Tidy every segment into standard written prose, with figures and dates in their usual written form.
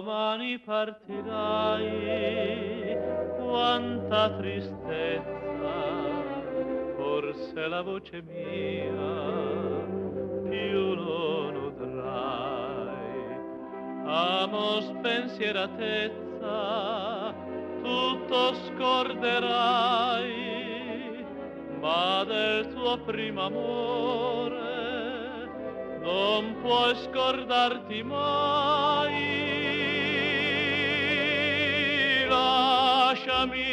domani partirai, quanta tristezza, forse la voce mia più non udrai. Amo spensieratezza, tutto scorderai, ma del tuo primo amore non puoi scordarti mai. Lasciami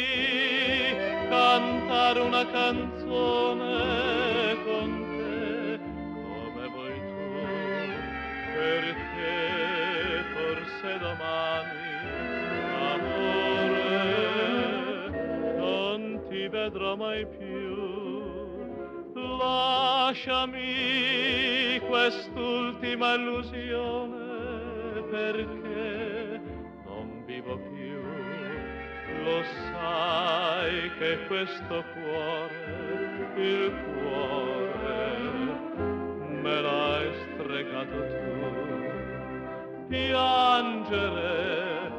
cantare una canzone con te, come vuoi tu, perché forse domani, amore, non ti vedrò mai più. Lasciami quest'ultima illusione, perché non vivo più. Lo sai che questo cuore, il cuore, me l'hai stregato tu. Piangere,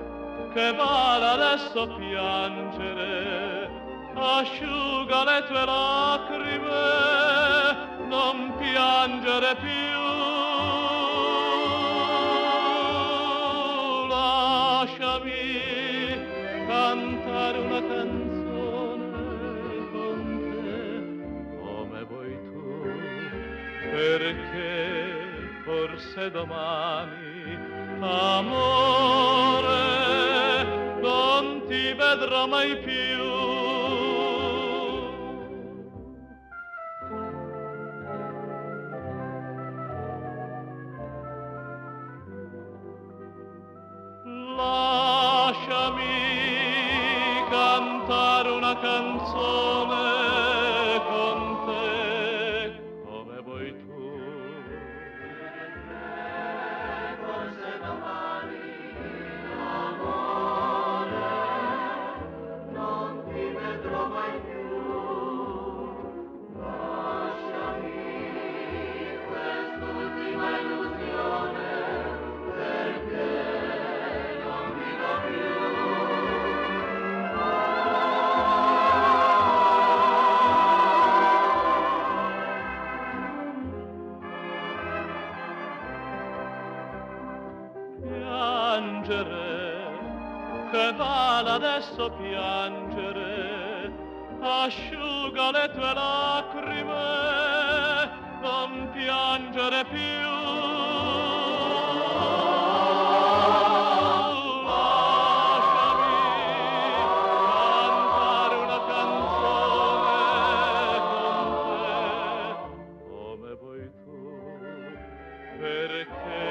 che vale adesso piangere, asciuga le tue lacrime, non piangere più. Lasciami cantare una canzone con te, come vuoi tu, perché forse domani, amore, non ti vedrò mai più. Lasciami cantare una canzone con te, come vuoi tu. Forse domani, amore, non ti vedrò mai più. Lasciami quest'ultima illusione, perché non vivo più. Piangere, che vale adesso piangere, asciuga le tue lacrime, non piangere più. Lasciami cantare una canzone con te, come vuoi tu, perché